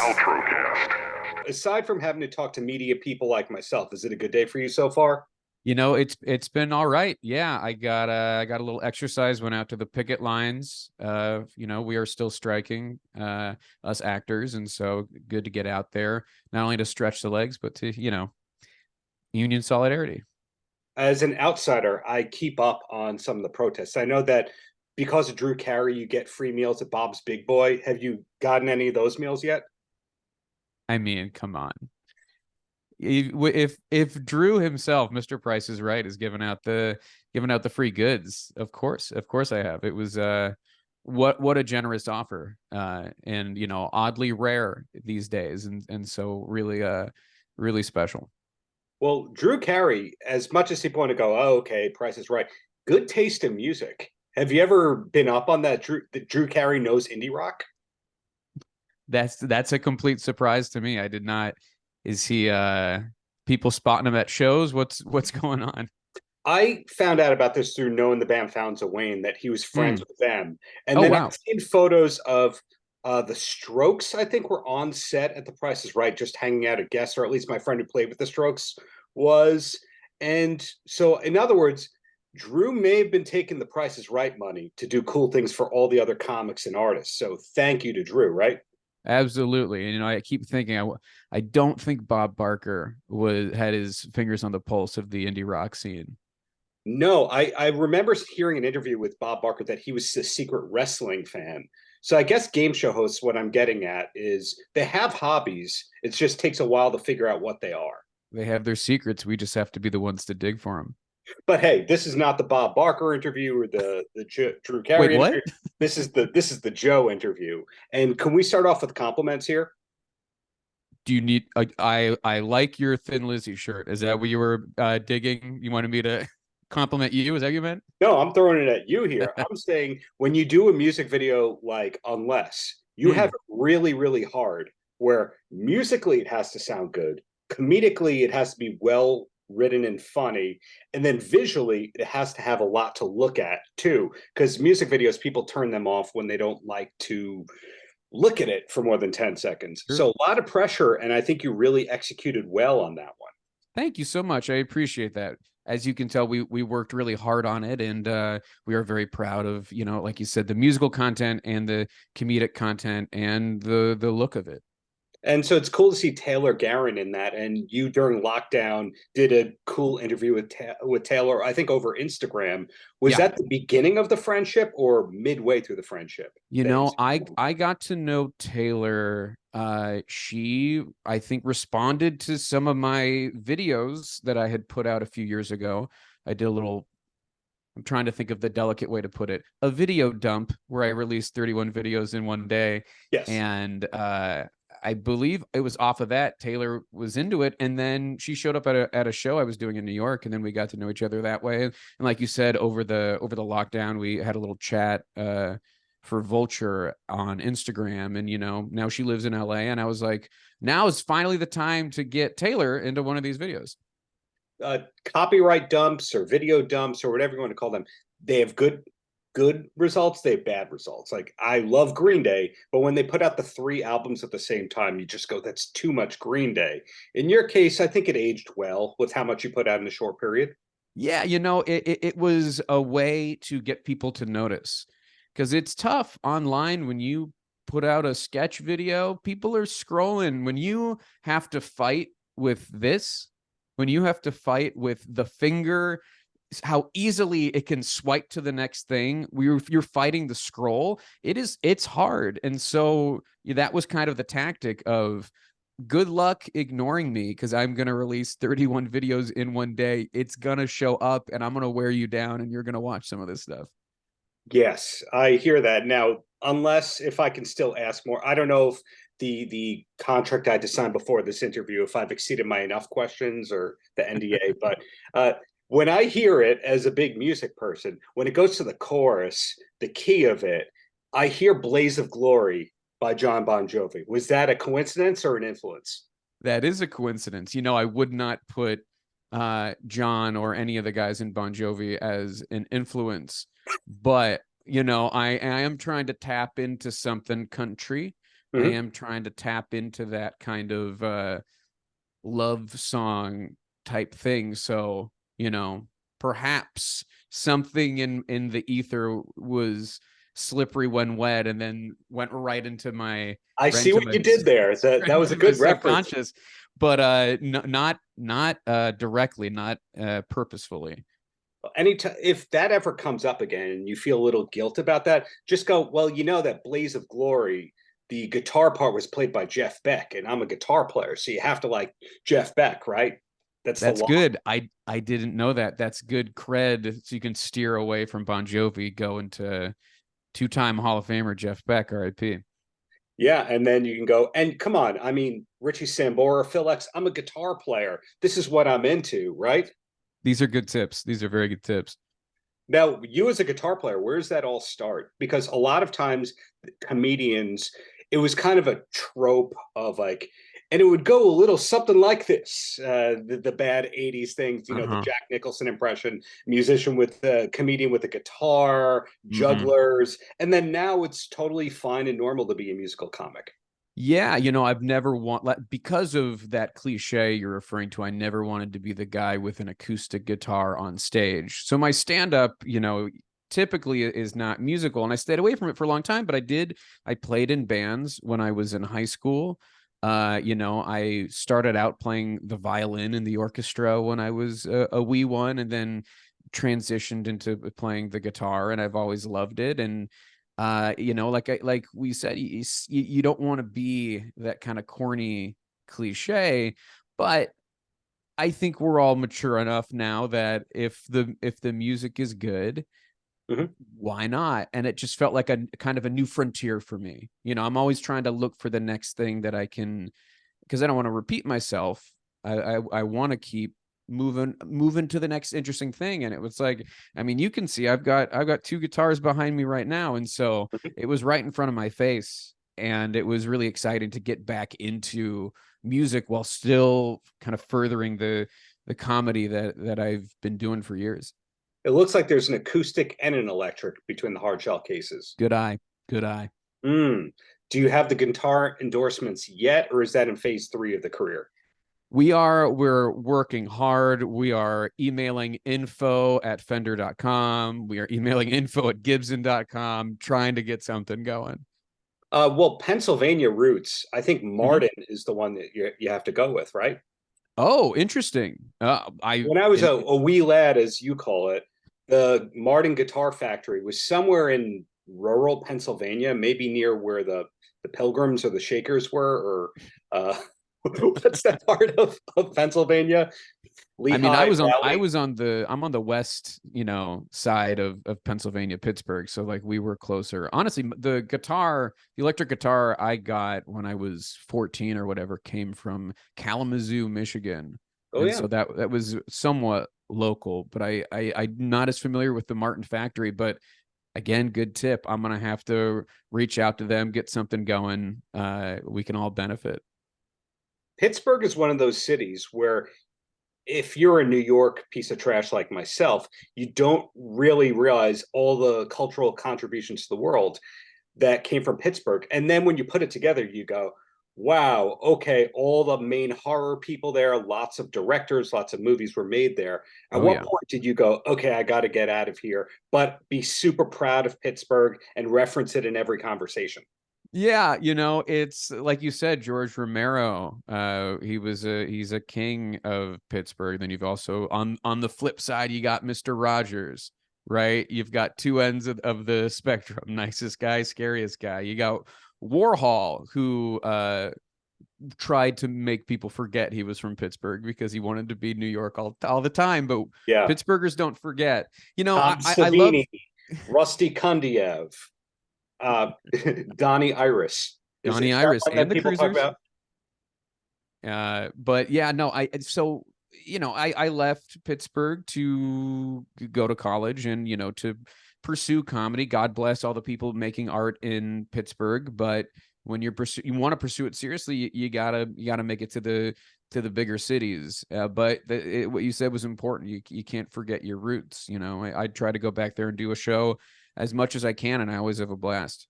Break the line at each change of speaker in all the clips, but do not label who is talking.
Paltrocast. Aside from having to talk to media people like myself, is it a good day for you so far?
It's been all right. Yeah, I got a little exercise, went out to the picket lines. We are still striking, us actors, and so good to get out there, not only to stretch the legs, but to, union solidarity.
As an outsider, I keep up on some of the protests. I know that because of Drew Carey, you get free meals at Bob's Big Boy. Have you gotten any of those meals yet?
I mean, come on. If Drew himself, Mr. Price is Right, is giving out the free goods, of course I have. It was what a generous offer, and oddly rare these days, and so really special.
Well, Drew Carey, as much as people want to go, oh, okay, Price is Right, good taste in music. Have you ever been up on that Drew Carey knows indie rock?
That's a complete surprise to me. I did not. Is he people spotting him at shows? What's going on?
I found out about this through knowing the band Fountains of Wayne, that he was friends
Hmm.
with them. And
Oh
then I've
wow.
seen photos of the Strokes, I think, were on set at The Price is Right, just hanging out as guests, or at least my friend who played with the Strokes was. And so, in other words, Drew may have been taking The Price is Right money to do cool things for all the other comics and artists. So thank you to Drew, right?
Absolutely. And I keep thinking I don't think Bob Barker was had his fingers on the pulse of the indie rock scene.
No, I remember hearing an interview with Bob Barker that he was a secret wrestling fan. So I guess game show hosts, what I'm getting at is they have hobbies. It just takes a while to figure out what they are.
They have their secrets. We just have to be the ones to dig for them.
But hey, this is not the Bob Barker interview or the Drew
Wait,
Carey
what?
interview. This is the Joe interview. And can we start off with compliments here?
Do you need I like your Thin Lizzy shirt. Is that what you were digging? You wanted me to compliment you? Is that what you meant?
No, I'm throwing it at you here. I'm saying when you do a music video like Unless, you have
Hmm.
it really, really hard where musically it has to sound good, comedically it has to be well written and funny, and then visually it has to have a lot to look at too. Because music videos, people turn them off when they don't like to look at it for more than 10 seconds.
Sure.
So a lot of pressure, and I think you really executed well on that one.
Thank you so much. I appreciate that. As you can tell, we worked really hard on it, and we are very proud of, like you said, the musical content and the comedic content and the look of it.
And so it's cool to see Taylor Garron in that. And you during lockdown did a cool interview with Taylor, I think over Instagram. Was
Yeah.
that the beginning of the friendship or midway through the friendship?
I got to know Taylor. She, I think, responded to some of my videos that I had put out a few years ago. I did a little, I'm trying to think of the delicate way to put it, a video dump where I released 31 videos in one day.
Yes.
And I believe it was off of that. Taylor was into it, and then she showed up at a show I was doing in New York, and then we got to know each other that way. And like you said, over the lockdown, we had a little chat for Vulture on Instagram, and now she lives in LA, and I was like, now is finally the time to get Taylor into one of these videos.
Copyright dumps or video dumps or whatever you want to call them, they have good results, they have bad results. Like I love Green Day, but when they put out the three albums at the same time, you just go, that's too much Green Day. In your case, I think it aged well with how much you put out in a short period.
Yeah, it was a way to get people to notice, because it's tough online when you put out a sketch video. People are scrolling. When you have to fight with this, when you have to fight with the finger, how easily it can swipe to the next thing. You're fighting the scroll. It's hard, and so that was kind of the tactic of good luck ignoring me, because I'm going to release 31 videos in one day. It's going to show up, and I'm going to wear you down, and you're going to watch some of this stuff.
Yes, I hear that. Now, unless if I can still ask more, I don't know if the contract I had to sign before this interview, if I've exceeded my enough questions or the NDA, but when I hear it as a big music person, when it goes to the chorus, the key of it, I hear Blaze of Glory by John Bon Jovi. Was that a coincidence or an influence?
That is a coincidence. I would not put John or any of the guys in Bon Jovi as an influence, but I am trying to tap into something country. I am trying to tap into that kind of love song type thing. So, perhaps something in the ether was slippery when wet and then went right into my
I see what you did there. That was a good reference.
subconscious, but not directly, not purposefully.
Anytime if that ever comes up again and you feel a little guilt about that, just go, well, that Blaze of Glory, the guitar part was played by Jeff Beck, and I'm a guitar player, so you have to like Jeff Beck, right?
That's good. I didn't know that. That's good cred. So you can steer away from Bon Jovi, go into two-time Hall of Famer Jeff Beck, R.I.P.
Yeah, and then you can go, and come on, I mean, Richie Sambora, Phil X, I'm a guitar player. This is what I'm into, right?
These are good tips. These are very good tips.
Now, you as a guitar player, where does that all start? Because a lot of times comedians, it was kind of a trope of like, and it would go a little something like this, the bad 80s things, the Jack Nicholson impression, musician with a comedian with a guitar, jugglers. And then now it's totally fine and normal to be a musical comic.
Yeah, I've never because of that cliche you're referring to, I never wanted to be the guy with an acoustic guitar on stage. So my stand-up, typically is not musical, and I stayed away from it for a long time, but I played in bands when I was in high school. I started out playing the violin in the orchestra when I was a wee one, and then transitioned into playing the guitar, and I've always loved it. And like we said, you don't want to be that kind of corny cliche, but I think we're all mature enough now that if the music is good, why not? And it just felt like a kind of a new frontier for me. I'm always trying to look for the next thing that I can, because I don't want to repeat myself. I want to keep moving to the next interesting thing. And it was like, I mean, you can see I've got two guitars behind me right now, and so it was right in front of my face, and it was really exciting to get back into music while still kind of furthering the comedy that I've been doing for years.
It looks like there's an acoustic and an electric between the hard shell cases.
Good eye.
Do you have the guitar endorsements yet, or is that in phase 3 of the career?
We're working hard. We are emailing info@fender.com. We are emailing info@gibson.com, trying to get something going.
Well, Pennsylvania roots, I think Martin is the one that you have to go with, right?
Oh, interesting.
When I was a wee lad, as you call it, the Martin Guitar Factory was somewhere in rural Pennsylvania, maybe near where the Pilgrims or the Shakers were, or what's that part of Pennsylvania?
I'm on the west, side of Pennsylvania, Pittsburgh. So like we were closer. Honestly, the electric guitar I got when I was 14 or whatever came from Kalamazoo, Michigan.
Oh, yeah.
So that was somewhat local, but I'm not as familiar with the Martin factory, but again, good tip. I'm going to have to reach out to them, get something going. We can all benefit.
Pittsburgh is one of those cities where if you're a New York piece of trash like myself, you don't really realize all the cultural contributions to the world that came from Pittsburgh. And then when you put it together, you go, wow, okay, all the main horror people there, lots of directors, lots of movies were made there. At what point did you go, okay, I got to get out of here, but be super proud of Pittsburgh and reference it in every conversation?
Yeah, it's like you said, George Romero. He's a king of Pittsburgh. Then you've also on the flip side, you got Mr. Rogers, right? You've got two ends of the spectrum: nicest guy, scariest guy. You got Warhol, who tried to make people forget he was from Pittsburgh because he wanted to be New York all the time. But
yeah,
Pittsburghers don't forget.
I love Rusty Kundiev. Donnie Iris.
Donnie Iris and the
people
Cruisers.
Talk
about? But yeah, no, I left Pittsburgh to go to college and, to pursue comedy. God bless all the people making art in Pittsburgh. But when you want to pursue it seriously, you gotta make it to the bigger cities. But what you said was important. You can't forget your roots. I try to go back there and do a show as much as I can, and I always have a blast.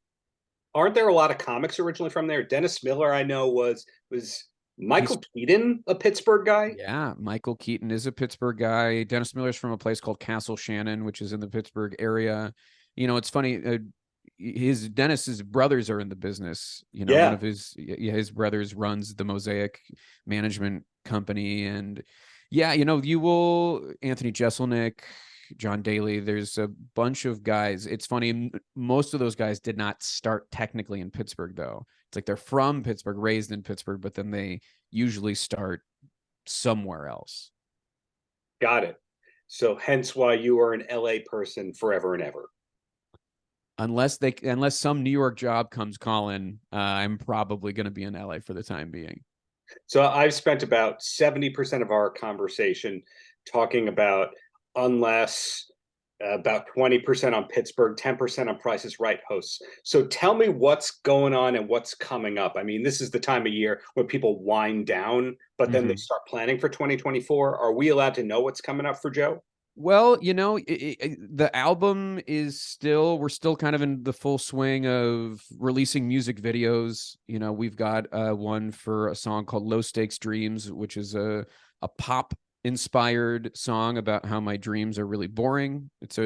aren't there a lot of comics originally from there? Dennis Miller, I know, was Michael Keaton a Pittsburgh guy?
Yeah, Michael Keaton is a Pittsburgh guy. Dennis Miller's from a place called Castle Shannon, which is in the Pittsburgh area. You know, it's funny. Dennis's brothers are in the business. You know, one
Yeah.
of his brothers runs the Mosaic Management Company, and yeah, you know, Anthony Jeselnik, John Daly. There's a bunch of guys. It's funny. Most of those guys did not start technically in Pittsburgh, though. It's like they're from Pittsburgh, raised in Pittsburgh, but then they usually start somewhere else.
Got it. So hence why you are an LA person forever and ever.
Unless some New York job comes calling, I'm probably going to be in LA for the time being.
So I've spent about 70% of our conversation talking about unless about 20% on Pittsburgh, 10% on Price is Right hosts. So tell me what's going on and what's coming up. I mean, this is the time of year when people wind down, but then they start planning for 2024. Are we allowed to know what's coming up for Joe?
Well, you know, the album is we're still kind of in the full swing of releasing music videos. You know, we've got one for a song called Low Stakes Dreams, which is a pop inspired song about how my dreams are really boring. It's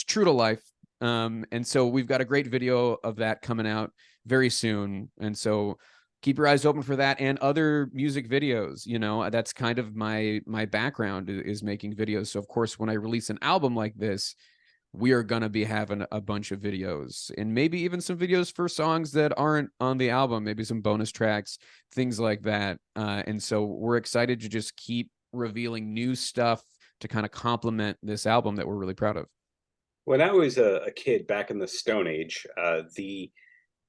true to life. And so we've got a great video of that coming out very soon. And so keep your eyes open for that and other music videos. You know, that's kind of my background is making videos. So of course, when I release an album like this, we are going to be having a bunch of videos and maybe even some videos for songs that aren't on the album, maybe some bonus tracks, things like that. And so we're excited to just keep revealing new stuff to kind of complement this album that we're really proud of.
When I was a kid back in the Stone Age, the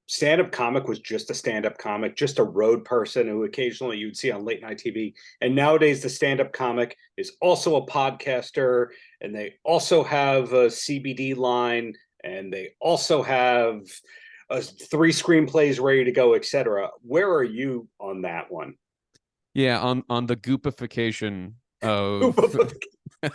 stand-up comic was just a stand-up comic, just a road person who occasionally you'd see on late night TV. And nowadays the stand-up comic is also a podcaster, and they also have a CBD line, and they also have 3 screenplays ready to go, etc. Where are you on that one?
Yeah, on the goopification of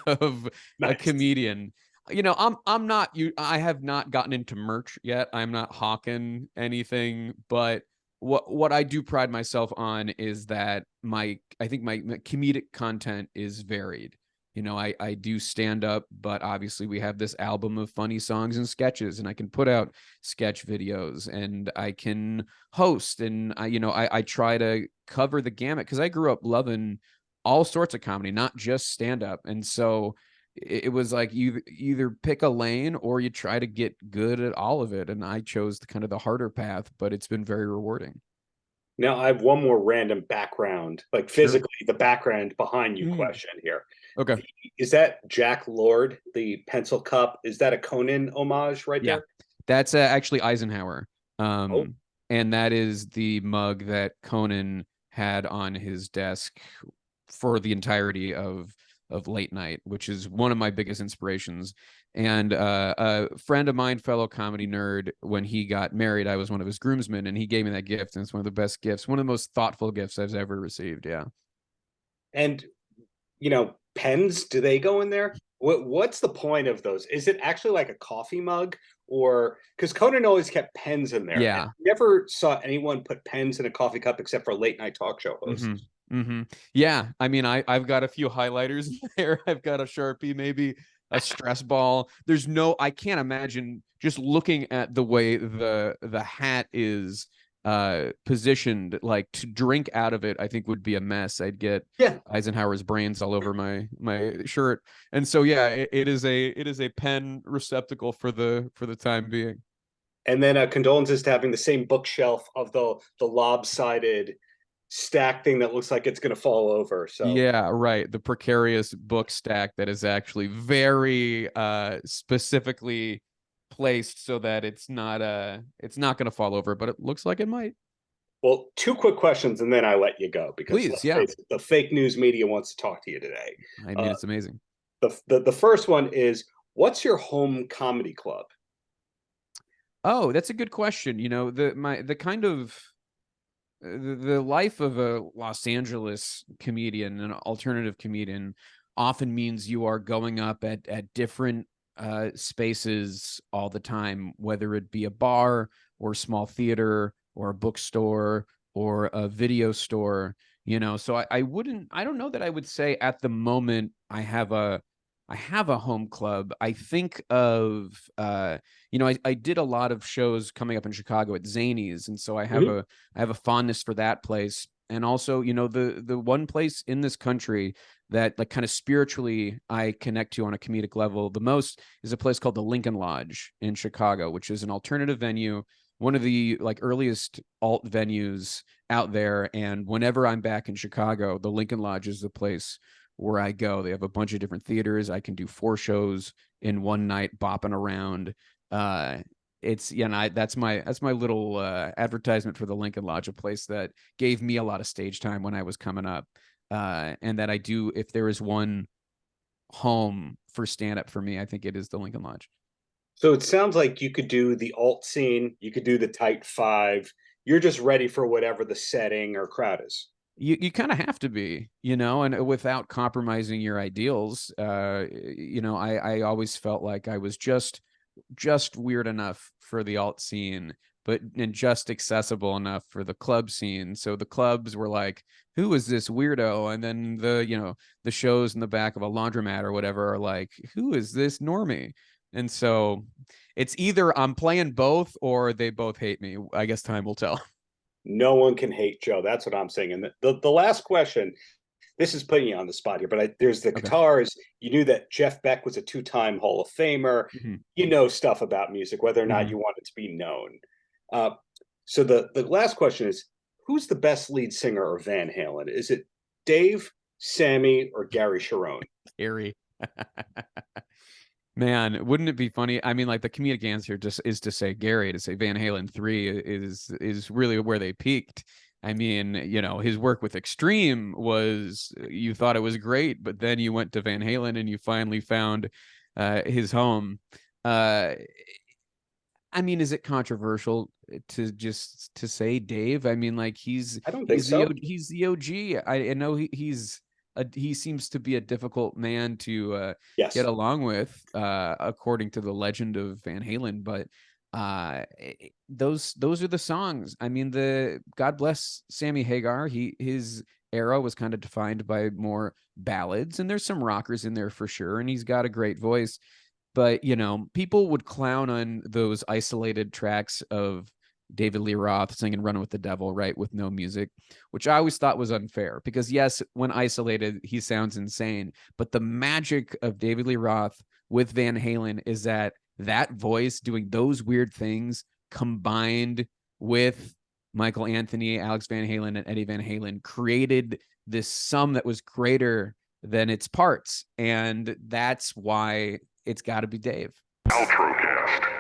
of
Nice.
a comedian. You know, I'm not I have not gotten into merch yet. I'm not hawking anything, but what I do pride myself on is that I think my comedic content is varied. You know, I do stand up, but obviously we have this album of funny songs and sketches, and I can put out sketch videos, and I can host, and I try to cover the gamut because I grew up loving all sorts of comedy, not just stand up. And so it was like you either pick a lane or you try to get good at all of it. And I chose kind of the harder path, but it's been very rewarding.
Now I have one more random background, like physically the background behind you question here.
Okay.
Is that Jack Lord, the pencil cup? Is that a Conan homage right there?
That's actually Eisenhower.
Oh.
And that is the mug that Conan had on his desk for the entirety of late night, which is one of my biggest inspirations. And a friend of mine, fellow comedy nerd, when he got married, I was one of his groomsmen, and he gave me that gift. And it's one of the best gifts, one of the most thoughtful gifts I've ever received. Yeah.
And, you know, pens, do they go in there? What's the point of those? Is it actually like a coffee mug? Or because Conan always kept pens in there.
Yeah.
I never saw anyone put pens in a coffee cup except for late night talk show hosts.
Yeah, I mean, I've got a few highlighters there. I've got a Sharpie, maybe a stress ball. I can't imagine just looking at the way the hat is positioned, like to drink out of it, I think would be a mess. I'd get Eisenhower's brains all over my shirt. And so yeah, it is a pen receptacle for the time being.
And then condolences to having the same bookshelf of the lopsided stack thing that looks like it's going to fall over. So
yeah, right. The precarious book stack that is actually very specifically placed so that it's not going to fall over, but it looks like it might.
Well, 2 quick questions and then I let you go because
please, yeah,
the fake news media wants to talk to you today.
I mean, it's amazing.
The first one is, what's your home comedy club?
Oh, that's a good question. You know, the life of a Los Angeles comedian, an alternative comedian, often means you are going up at different spaces all the time, whether it be a bar or a small theater or a bookstore or a video store, you know. So I don't know that I would say at the moment I have a home club. I think of you know, I did a lot of shows coming up in Chicago at Zanies, and so I have a fondness for that place. And also, you know, the one place in this country that like kind of spiritually I connect to on a comedic level the most is a place called the Lincoln Lodge in Chicago, which is an alternative venue, one of the like earliest alt venues out there. And whenever I'm back in Chicago, the Lincoln Lodge is the place where I go. They have a bunch of different theaters. I can do 4 shows in one night, bopping around. It's, yeah, and that's my little advertisement for the Lincoln Lodge, a place that gave me a lot of stage time when I was coming up, and that I do, if there is one home for stand up for me, I think it is the Lincoln Lodge.
So it sounds like you could do the alt scene, you could do the tight 5. You're just ready for whatever the setting or crowd is.
You kind of have to be, you know, and without compromising your ideals. You know, I always felt like I was just weird enough for the alt scene, and just accessible enough for the club scene. So the clubs were like, who is this weirdo? And then the shows in the back of a laundromat or whatever are like, who is this normie? And so it's either I'm playing both or they both hate me. I guess time will tell.
No one can hate Joe. That's what I'm saying. And the last question, this is putting you on the spot here, but there's the
Okay.
guitars. You knew that Jeff Beck was a 2-time Hall of Famer. You know stuff about music, whether or not you want it to be known. So the last question is, who's the best lead singer of Van Halen? Is it Dave, Sammy, or Gary Cherone?
Gary. Man, wouldn't it be funny? I mean, like the comedic answer just is to say Gary, to say Van Halen 3 is really where they peaked. I mean, you know, his work with Extreme was, you thought it was great, but then you went to Van Halen and you finally found his home. I mean, is it controversial to say Dave? I mean, like
I don't think so.
He's the OG. I know he seems to be a difficult man to
Yes.
get along with, according to the legend of Van Halen. But those are the songs. I mean, God bless Sammy Hagar. His era was kind of defined by more ballads, and there's some rockers in there for sure. And he's got a great voice. But, you know, people would clown on those isolated tracks of David Lee Roth singing Running with the Devil, right, with no music, which I always thought was unfair because, yes, when isolated, he sounds insane. But the magic of David Lee Roth with Van Halen is that voice doing those weird things combined with Michael Anthony, Alex Van Halen, and Eddie Van Halen created this sum that was greater than its parts. And that's why it's got to be Dave.
Paltrocast.